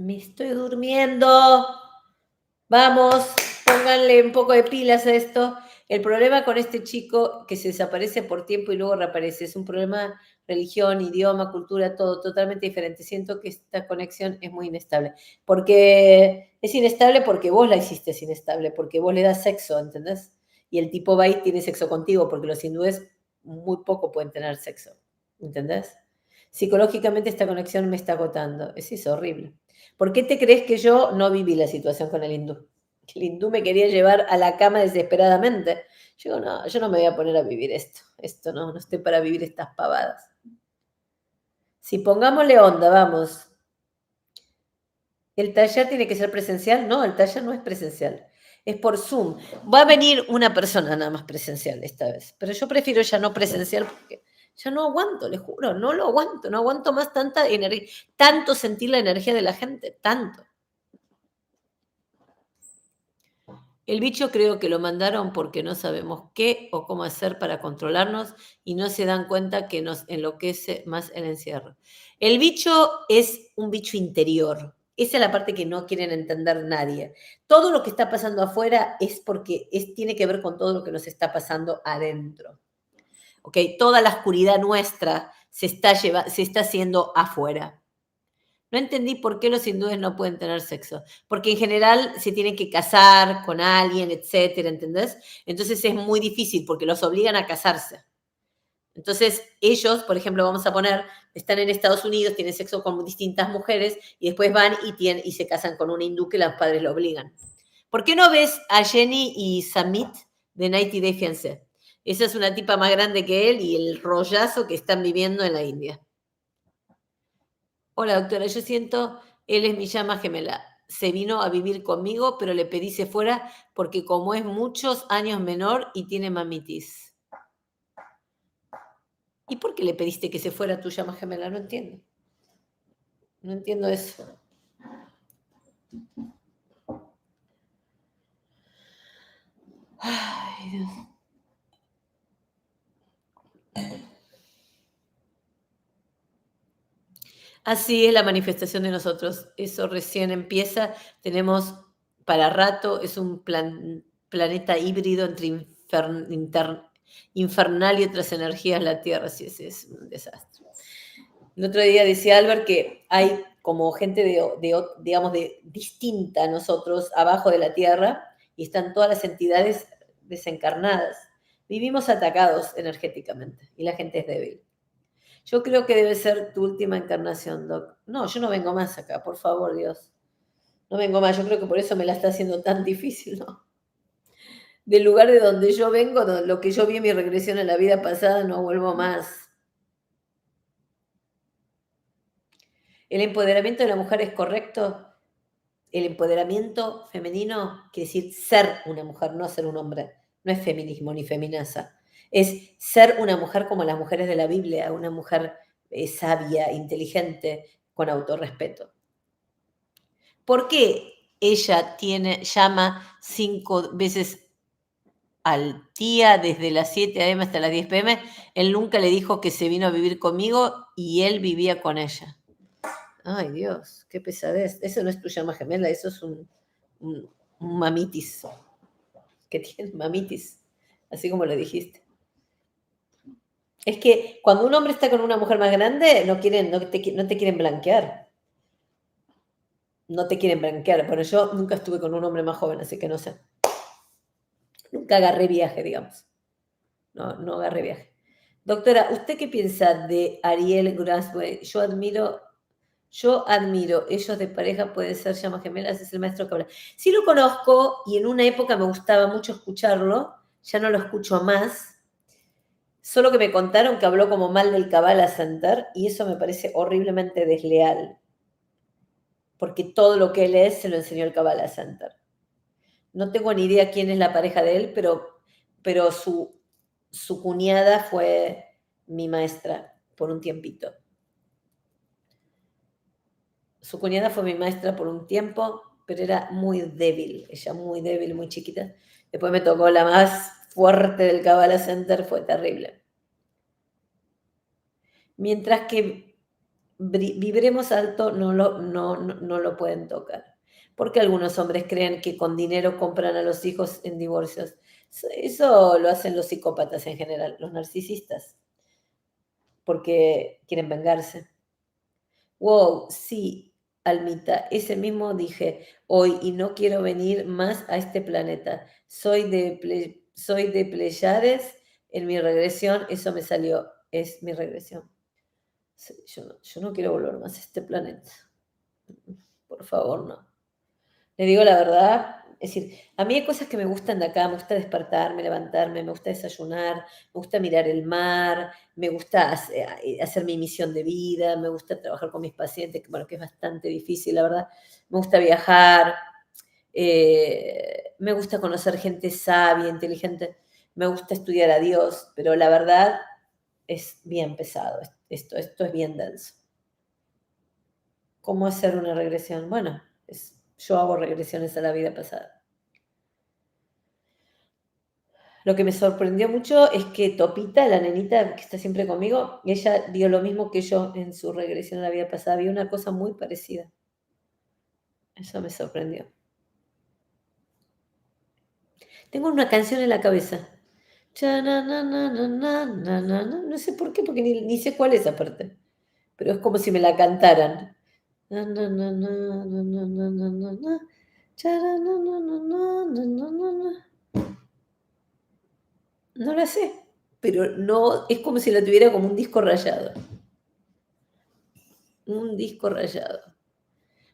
Me estoy durmiendo. Vamos, pónganle un poco de pilas a esto. El problema con este chico que se desaparece por tiempo y luego reaparece es un problema religión, idioma, cultura, todo totalmente diferente. Siento que esta conexión es muy inestable. Porque es inestable porque vos la hiciste inestable, porque vos le das sexo, ¿entendés? Y el tipo va y tiene sexo contigo, porque los hindúes muy poco pueden tener sexo, ¿entendés? Psicológicamente esta conexión me está agotando. Es horrible. ¿Por qué te crees que yo no viví la situación con el hindú? Que el hindú me quería llevar a la cama desesperadamente. Yo digo, no, yo no me voy a poner a vivir esto. Esto no estoy para vivir estas pavadas. Si pongámosle onda, vamos. ¿El taller tiene que ser presencial? No, el taller no es presencial. Es por Zoom. Va a venir una persona nada más presencial esta vez. Pero yo prefiero ya no presencial porque ya no aguanto, les juro, no lo aguanto. No aguanto más tanta energía, tanto sentir la energía de la gente, tanto. El bicho creo que lo mandaron porque no sabemos qué o cómo hacer para controlarnos y no se dan cuenta que nos enloquece más el encierro. El bicho es un bicho interior. Esa es la parte que no quieren entender nadie. Todo lo que está pasando afuera es porque tiene que ver con todo lo que nos está pasando adentro. ¿Ok? Toda la oscuridad nuestra se está haciendo afuera. No entendí por qué los hindúes no pueden tener sexo. Porque en general se tienen que casar con alguien, etcétera, ¿entendés? Entonces es muy difícil porque los obligan a casarse. Entonces ellos, por ejemplo, vamos a poner, están en Estados Unidos, tienen sexo con distintas mujeres y después van y se casan con un hindú que los padres lo obligan. ¿Por qué no ves a Jenny y Samit de 90 Day Fiancé? Esa es una tipa más grande que él y el rollazo que están viviendo en la India. Hola, doctora, yo siento, él es mi llama gemela. Se vino a vivir conmigo, pero le pedí se fuera porque como es muchos años menor y tiene mamitis. ¿Y por qué le pediste que se fuera tu llama gemela? No entiendo. No entiendo eso. Ay, Dios. Así es la manifestación de nosotros. Eso recién empieza. Tenemos para rato, es un planeta híbrido entre infernal y otras energías, la Tierra. Sí, es un desastre. El otro día decía Albert que hay como gente digamos, de distinta a nosotros abajo de la Tierra y están todas las entidades desencarnadas. Vivimos atacados energéticamente y la gente es débil. Yo creo que debe ser tu última encarnación, Doc. No, yo no vengo más acá, por favor, Dios. No vengo más, yo creo que por eso me la está haciendo tan difícil, ¿no? Del lugar de donde yo vengo, lo que yo vi en mi regresión en la vida pasada, no vuelvo más. ¿El empoderamiento de la mujer es correcto? El empoderamiento femenino quiere decir ser una mujer, no ser un hombre. No es feminismo ni feminaza. Es ser una mujer como las mujeres de la Biblia, una mujer sabia, inteligente, con autorrespeto. ¿Por qué ella llama 5 veces al día desde las 7 a.m. hasta las 10 p.m.? Él nunca le dijo que se vino a vivir conmigo y él vivía con ella. Ay, Dios, qué pesadez. Eso no es tu llama gemela, eso es un mamitis. Que tiene mamitis, así como lo dijiste. Es que cuando un hombre está con una mujer más grande, no te quieren blanquear. No te quieren blanquear. Bueno, yo nunca estuve con un hombre más joven, así que no sé. Nunca agarré viaje, digamos. No agarré viaje. Doctora, ¿usted qué piensa de Ariel Grasway? Yo admiro, ellos de pareja pueden ser llamas gemelas, es el maestro que habla. Sí lo conozco y en una época me gustaba mucho escucharlo, ya no lo escucho más, solo que me contaron que habló como mal del Kabbalah Center y eso me parece horriblemente desleal, porque todo lo que él es se lo enseñó el Kabbalah Center. No tengo ni idea quién es la pareja de él, pero su cuñada fue mi maestra por un tiempito. Su cuñada fue mi maestra por un tiempo, pero era muy débil, ella muy débil, muy chiquita. Después me tocó la más fuerte del Kabbalah Center, fue terrible. Mientras que vibremos alto, no lo pueden tocar. Porque algunos hombres creen que con dinero compran a los hijos en divorcios. Eso lo hacen los psicópatas en general, los narcisistas, porque quieren vengarse. Wow, sí, Almita, ese mismo dije hoy y no quiero venir más a este planeta. Soy de Pleiades, en mi regresión, eso me salió, es mi regresión. Sí, yo no quiero volver más a este planeta. Por favor, no. Le digo la verdad, es decir, a mí hay cosas que me gustan de acá, me gusta despertarme, levantarme, me gusta desayunar, me gusta mirar el mar, me gusta hacer mi misión de vida, me gusta trabajar con mis pacientes, que, bueno, que es bastante difícil, la verdad. Me gusta viajar, me gusta conocer gente sabia, inteligente, me gusta estudiar a Dios, pero la verdad es bien pesado, esto es bien denso. ¿Cómo hacer una regresión? Bueno, yo hago regresiones a la vida pasada. Lo que me sorprendió mucho es que Topita, la nenita que está siempre conmigo, ella vio lo mismo que yo en su regresión a la vida pasada. Vio una cosa muy parecida. Eso me sorprendió. Tengo una canción en la cabeza. No sé por qué, porque ni sé cuál es aparte. Pero es como si me la cantaran. No la sé, pero no, es como si la tuviera como un disco rayado. Un disco rayado.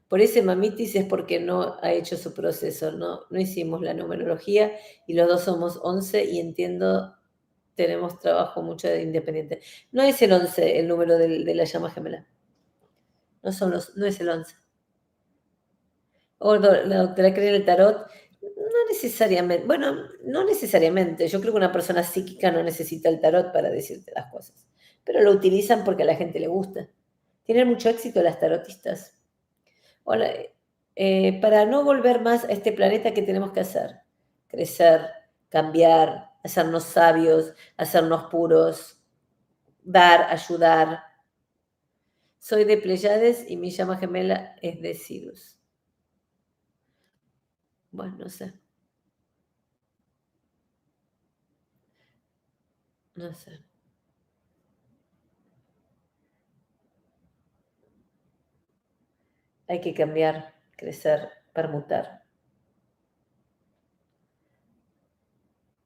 Por ese mamitis es porque no ha hecho su proceso, no hicimos la numerología y los dos somos 11 y entiendo, tenemos trabajo mucho de independiente. No es el 11 el número de la llama gemela, no es el 11. O la doctora cree en el tarot, no necesariamente, bueno, no necesariamente, yo creo que una persona psíquica no necesita el tarot para decirte las cosas, pero lo utilizan porque a la gente le gusta. Tienen mucho éxito las tarotistas. Hola, para no volver más a este planeta, ¿qué tenemos que hacer? Crecer, cambiar, hacernos sabios, hacernos puros, dar, ayudar. Soy de Pleiades y mi llama gemela es de Sirius. Bueno, no sé. No sé. Hay que cambiar, crecer, permutar.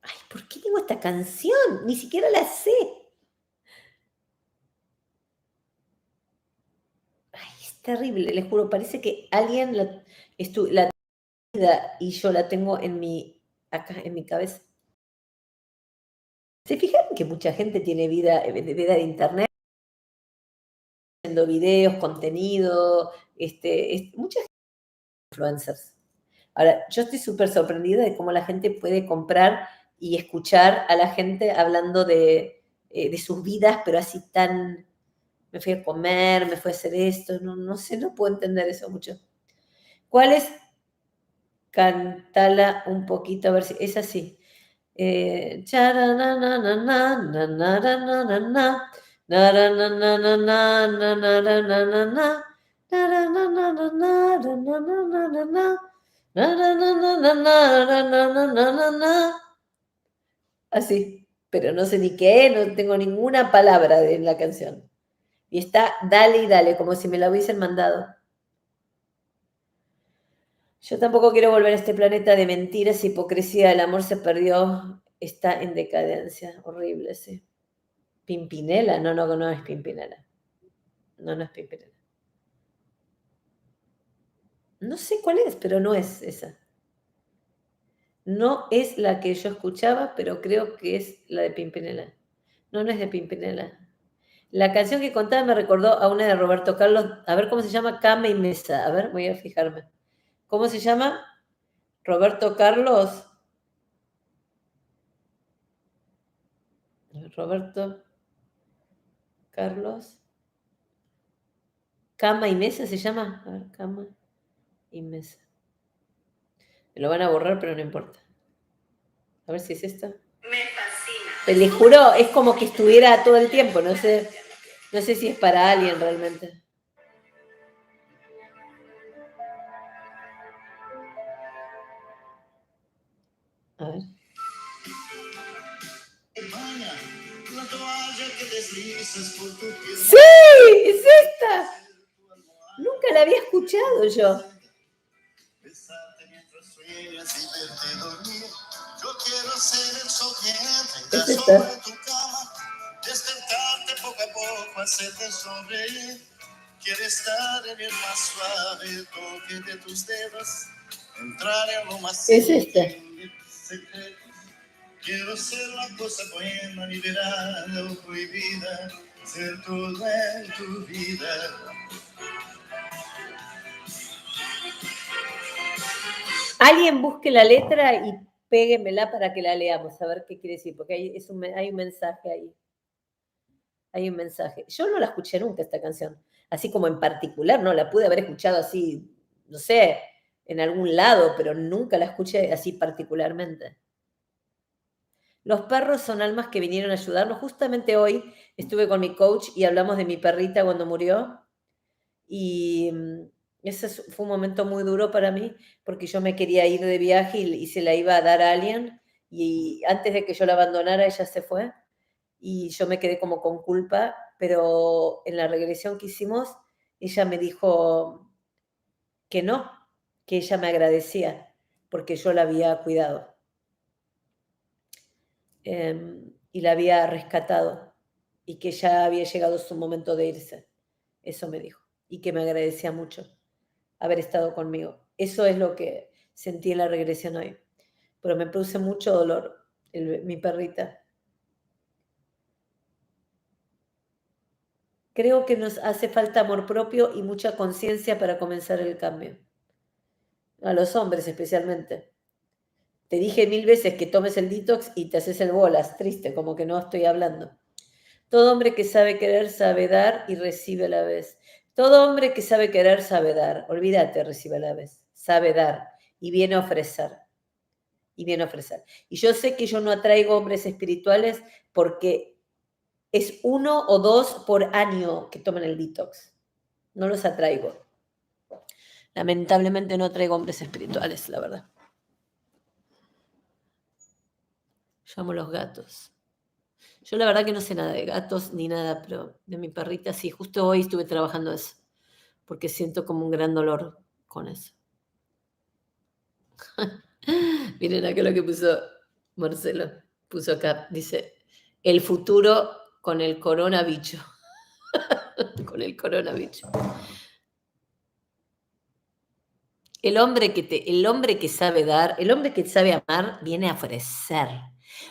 Ay, ¿por qué tengo esta canción? Ni siquiera la sé. Ay, es terrible, les juro. Parece que alguien la vida y yo la tengo acá en mi cabeza. ¿Se fijaron que mucha gente tiene vida de internet? Haciendo videos, contenido, mucha gente influencers. Ahora, yo estoy súper sorprendida de cómo la gente puede comprar y escuchar a la gente hablando de sus vidas, pero así tan, me fui a comer, me fui a hacer esto, no sé, no puedo entender eso mucho. ¿Cuál es? Cantala un poquito, a ver si es así. Así, pero no sé ni qué, no tengo ninguna palabra de la canción. Y está dale y dale, como si me la hubiesen mandado. Yo tampoco quiero volver a este planeta de mentiras, hipocresía, el amor se perdió, está en decadencia, horrible, sí. Pimpinela, no es Pimpinela. No es Pimpinela. No sé cuál es, pero no es esa. No es la que yo escuchaba, pero creo que es la de Pimpinela. No es de Pimpinela. La canción que contaba me recordó a una de Roberto Carlos, a ver cómo se llama, Cama y Mesa. A ver, voy a fijarme. ¿Cómo se llama? Roberto Carlos. Roberto Carlos. Cama y Mesa se llama. A ver, Cama y Mesa. Me lo van a borrar, pero no importa. A ver si es esta. Me fascina. Te les juro, es como que estuviera todo el tiempo, no sé si es para alguien realmente. A ver. ¡Sí! ¡Es esta! Nunca la había escuchado yo. ¿Es esta? Despertarte poco a poco, hacerte sonreír. Quiero estar en el más suave toque de tus dedos, entrar en lo más Es esta. secreto. Quiero ser la cosa buena, liberar lo prohibida, ser todo en tu vida. Alguien busque la letra y péguemela para que la leamos, a ver qué quiere decir, porque hay un mensaje ahí. Hay un mensaje. Yo no la escuché nunca esta canción, así como en particular, no la pude haber escuchado así, no sé, en algún lado, pero nunca la escuché así particularmente. Los perros son almas que vinieron a ayudarnos. Justamente hoy estuve con mi coach y hablamos de mi perrita cuando murió. Y ese fue un momento muy duro para mí, porque yo me quería ir de viaje y se la iba a dar a alguien. Y antes de que yo la abandonara, ella se fue. Y yo me quedé como con culpa, pero en la regresión que hicimos, ella me dijo que no, que ella me agradecía, porque yo la había cuidado. Y la había rescatado y que ya había llegado su momento de irse. Eso me dijo. Y que me agradecía mucho haber estado conmigo. Eso es lo que sentí en la regresión hoy. Pero me produce mucho dolor mi perrita. Creo que nos hace falta amor propio y mucha conciencia para comenzar el cambio. A los hombres especialmente. Te dije 1000 veces que tomes el detox y te haces el bolas, triste, como que no estoy hablando. Todo hombre que sabe querer sabe dar y recibe a la vez. Todo hombre que sabe querer sabe dar. Olvídate, recibe a la vez. Sabe dar y viene a ofrecer. Y viene a ofrecer. Y yo sé que yo no atraigo hombres espirituales porque es 1 o 2 por año que toman el detox. No los atraigo. Lamentablemente no traigo hombres espirituales, la verdad. Llamo los gatos. Yo la verdad que no sé nada de gatos ni nada, pero de mi perrita sí. Justo hoy estuve trabajando eso, porque siento como un gran dolor con eso. Miren acá lo que puso Marcelo. Puso acá, dice, el futuro con el coronavirus. Con el coronavirus. El hombre que sabe dar, el hombre que sabe amar, viene a ofrecer.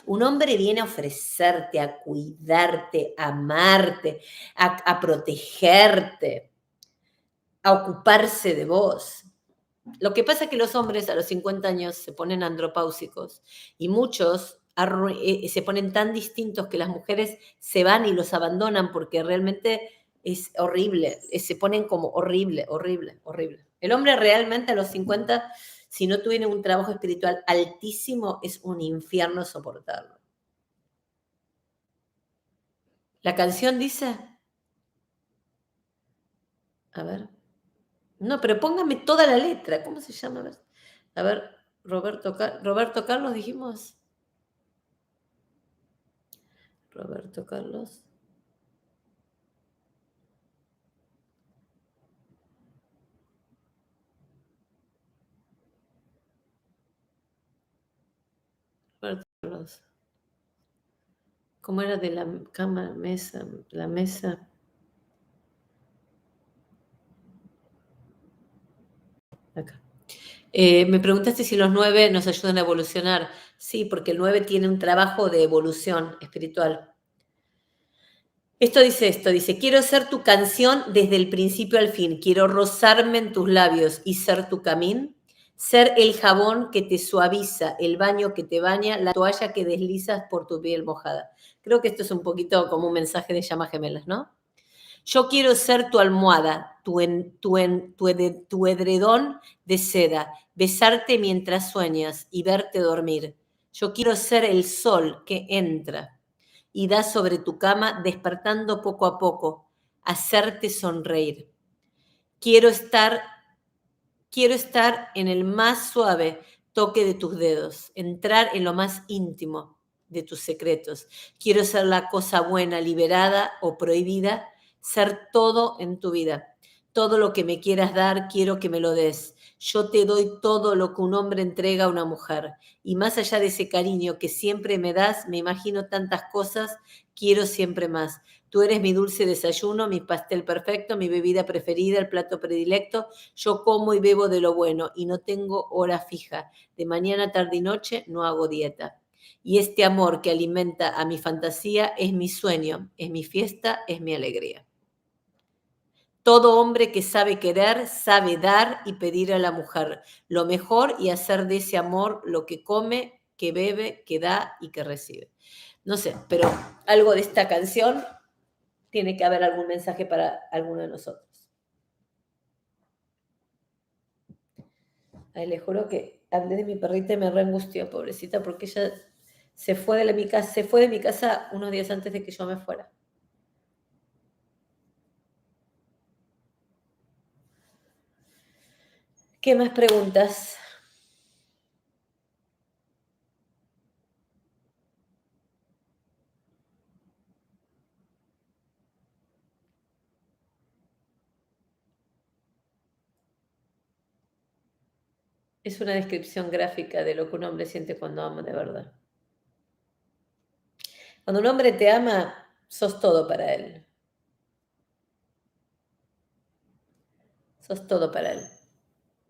Un hombre viene a ofrecerte, a cuidarte, a amarte, a protegerte, a ocuparse de vos. Lo que pasa es que los hombres a los 50 años se ponen andropáusicos y muchos se ponen tan distintos que las mujeres se van y los abandonan porque realmente es horrible, se ponen como horrible, horrible, horrible. El hombre realmente a los 50, si no tiene un trabajo espiritual altísimo, es un infierno soportarlo. La canción dice, a ver, no, pero póngame toda la letra, ¿cómo se llama? A ver, Roberto Carlos dijimos. Roberto Carlos. Roberto Carlos. ¿Cómo era de la cama, mesa, la mesa? Acá. Me preguntaste si los 9 nos ayudan a evolucionar. Sí, porque el 9 tiene un trabajo de evolución espiritual. Esto, dice, quiero ser tu canción desde el principio al fin, quiero rozarme en tus labios y ser tu camín, ser el jabón que te suaviza, el baño que te baña, la toalla que deslizas por tu piel mojada. Creo que esto es un poquito como un mensaje de llamas gemelas, ¿no? Yo quiero ser tu almohada, tu edredón de seda, besarte mientras sueñas y verte dormir. Yo quiero ser el sol que entra y da sobre tu cama despertando poco a poco, hacerte sonreír. Quiero estar en el más suave toque de tus dedos, entrar en lo más íntimo de tus secretos. Quiero ser la cosa buena, liberada o prohibida, ser todo en tu vida. Todo lo que me quieras dar, quiero que me lo des. Yo te doy todo lo que un hombre entrega a una mujer. Y más allá de ese cariño que siempre me das, me imagino tantas cosas, quiero siempre más. Tú eres mi dulce desayuno, mi pastel perfecto, mi bebida preferida, el plato predilecto. Yo como y bebo de lo bueno y no tengo hora fija. De mañana, tarde y noche no hago dieta. Y este amor que alimenta a mi fantasía es mi sueño, es mi fiesta, es mi alegría. Todo hombre que sabe querer, sabe dar y pedir a la mujer lo mejor y hacer de ese amor lo que come, que bebe, que da y que recibe. No sé, pero algo de esta canción tiene que haber algún mensaje para alguno de nosotros. Ay, le juro que hablé de mi perrita y me reangustió, pobrecita, porque ella se fue de mi casa unos días antes de que yo me fuera. ¿Qué más preguntas? Es una descripción gráfica de lo que un hombre siente cuando ama de verdad. Cuando un hombre te ama, sos todo para él. Sos todo para él.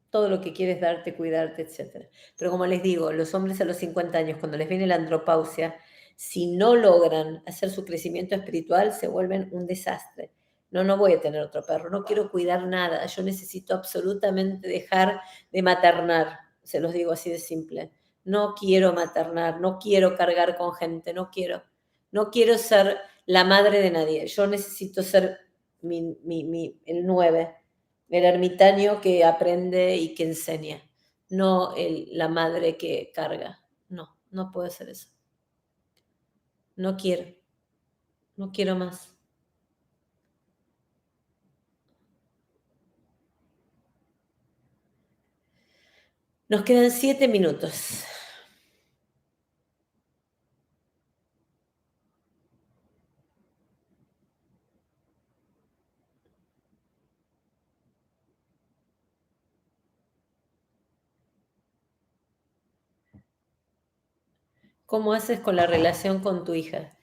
Todo lo que quieres darte, cuidarte, etc. Pero como les digo, los hombres a los 50 años, cuando les viene la andropausia, si no logran hacer su crecimiento espiritual, se vuelven un desastre. No, no voy a tener otro perro, no quiero cuidar nada, yo necesito absolutamente dejar de maternar, se los digo así de simple. No quiero maternar, no quiero cargar con gente, no quiero ser la madre de nadie, yo necesito ser el 9, el ermitaño que aprende y que enseña, no la madre que carga. No, no puedo hacer eso. No quiero más. Nos quedan 7 minutos. ¿Cómo haces con la relación con tu hija?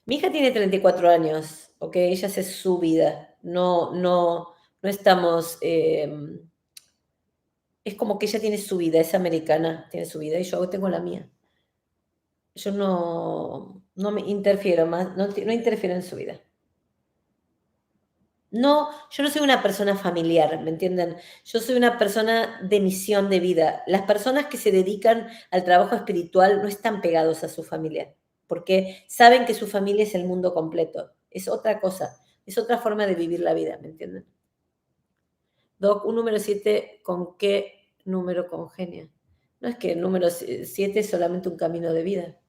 Mi hija tiene 34 años, ¿ok? Ella hace su vida. No estamos... es como que ella tiene su vida, es americana, tiene su vida y yo tengo la mía. Yo no me interfiero más, no interfiero en su vida. No, yo no soy una persona familiar, ¿me entienden? Yo soy una persona de misión de vida. Las personas que se dedican al trabajo espiritual no están pegados a su familia, porque saben que su familia es el mundo completo. Es otra cosa, es otra forma de vivir la vida, ¿me entienden? Doc, un número 7, ¿con qué número congenia? No es que el número 7 es solamente un camino de vida.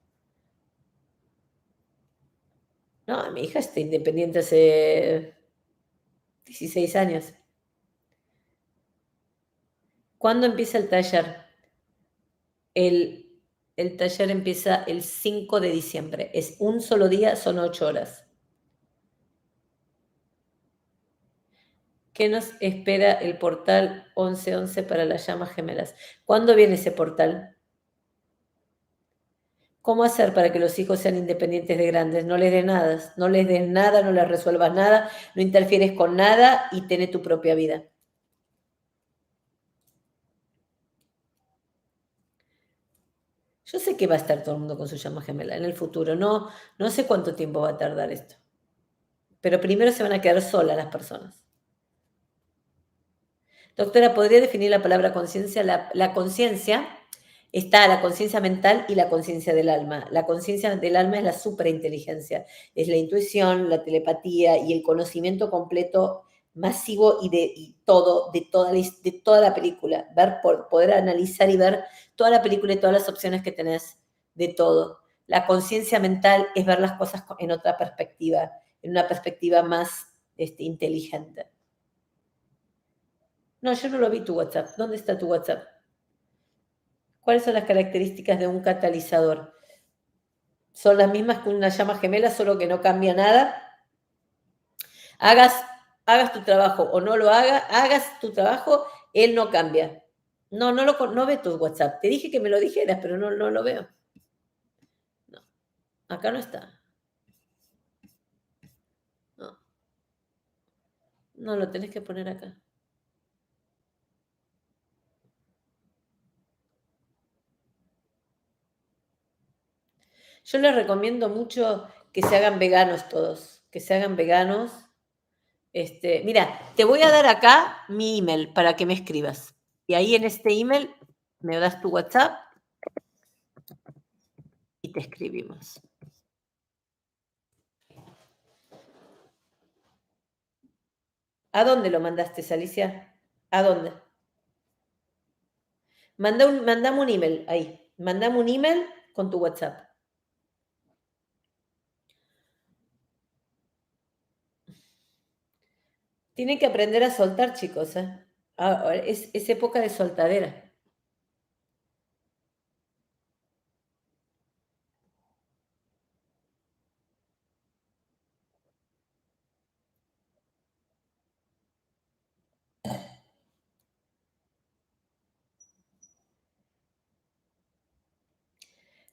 No, mi hija está independiente hace 16 años. ¿Cuándo empieza el taller? El taller empieza el 5 de diciembre. Es un solo día, son 8 horas. ¿Qué nos espera el portal 1111 para las llamas gemelas? ¿Cuándo viene ese portal? ¿Cómo hacer para que los hijos sean independientes de grandes? No les des nada, no les des nada, no les resuelvas nada, no interfieres con nada y ten tu propia vida. Yo sé que va a estar todo el mundo con su llama gemela en el futuro. No sé cuánto tiempo va a tardar esto. Pero primero se van a quedar solas las personas. Doctora, ¿podría definir la palabra conciencia? La conciencia está la conciencia mental y la conciencia del alma. La conciencia del alma es la superinteligencia, es la intuición, la telepatía y el conocimiento completo, masivo y todo, de toda la película. Poder analizar y ver toda la película y todas las opciones que tenés de todo. La conciencia mental es ver las cosas en otra perspectiva, en una perspectiva más inteligente. No, yo no lo vi tu WhatsApp. ¿Dónde está tu WhatsApp? ¿Cuáles son las características de un catalizador? Son las mismas que una llama gemela, solo que no cambia nada. Hagas tu trabajo o no lo hagas tu trabajo, él no cambia. No ve tu WhatsApp. Te dije que me lo dijeras, pero no lo veo. No, acá no está. No, no lo tenés que poner acá. Yo les recomiendo mucho que se hagan veganos todos, que se hagan veganos. Mira, te voy a dar acá mi email para que me escribas. Y ahí en este email me das tu WhatsApp y te escribimos. ¿A dónde lo mandaste, Alicia? ¿A dónde? Mandame un email ahí. Mandame un email con tu WhatsApp. Tienen que aprender a soltar, chicos. Es época de soltadera.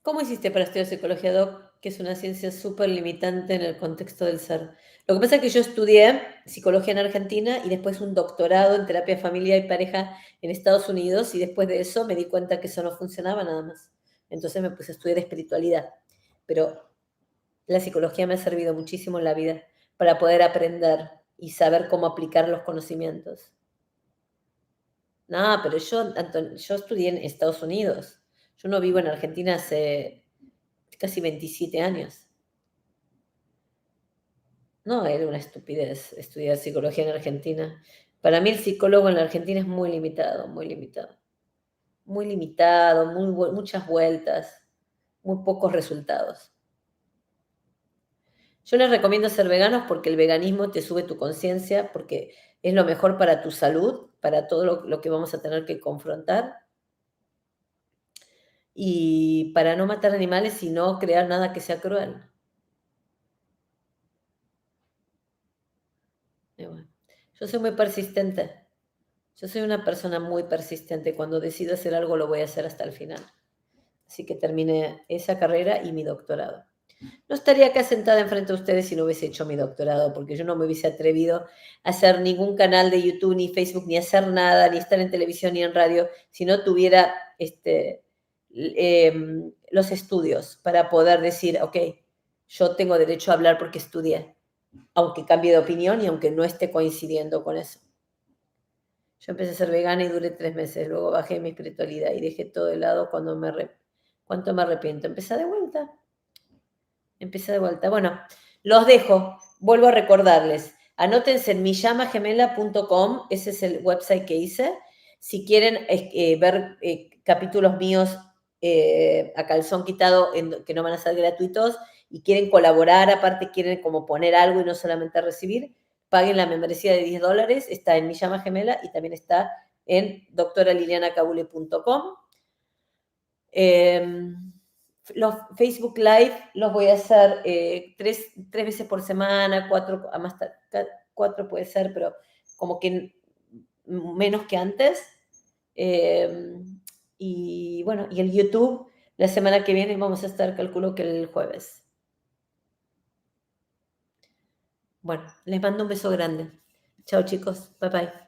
¿Cómo hiciste para estudiar psicología, Doc? Que es una ciencia súper limitante en el contexto del ser. Lo que pasa es que yo estudié psicología en Argentina y después un doctorado en terapia familiar y pareja en Estados Unidos y después de eso me di cuenta que eso no funcionaba nada más. Entonces me puse a estudiar espiritualidad. Pero la psicología me ha servido muchísimo en la vida para poder aprender y saber cómo aplicar los conocimientos. No, pero yo estudié en Estados Unidos. Yo no vivo en Argentina hace casi 27 años. No, era una estupidez estudiar psicología en Argentina. Para mí el psicólogo en la Argentina es muy limitado, muy limitado. Muy limitado, muchas vueltas, muy pocos resultados. Yo les recomiendo ser veganos porque el veganismo te sube tu conciencia, porque es lo mejor para tu salud, para todo lo que vamos a tener que confrontar. Y para no matar animales y no crear nada que sea cruel. Y bueno, yo soy muy persistente. Yo soy una persona muy persistente. Cuando decido hacer algo, lo voy a hacer hasta el final. Así que terminé esa carrera y mi doctorado. No estaría acá sentada enfrente de ustedes si no hubiese hecho mi doctorado, porque yo no me hubiese atrevido a hacer ningún canal de YouTube, ni Facebook, ni hacer nada, ni estar en televisión, ni en radio, si no tuviera los estudios para poder decir, ok, yo tengo derecho a hablar porque estudié, aunque cambie de opinión y aunque no esté coincidiendo con eso. Yo empecé a ser vegana y duré 3 meses, luego bajé mi espiritualidad y dejé todo de lado cuánto me arrepiento. Empecé de vuelta. Bueno, los dejo. Vuelvo a recordarles. Anótense en miyamagemela.com, ese es el website que hice. Si quieren ver capítulos míos a calzón quitado, que no van a ser gratuitos, y quieren colaborar, aparte quieren como poner algo y no solamente recibir, paguen la membresía de $10. Está en Mi Llama Gemela y también está en doctoralilianacabule.com. Los Facebook Live los voy a hacer 3 veces por semana, 4, a más 4 puede ser, pero como que menos que antes. Y bueno, y el YouTube, la semana que viene vamos a estar, calculo que el jueves. Bueno, les mando un beso grande. Chao chicos, bye bye.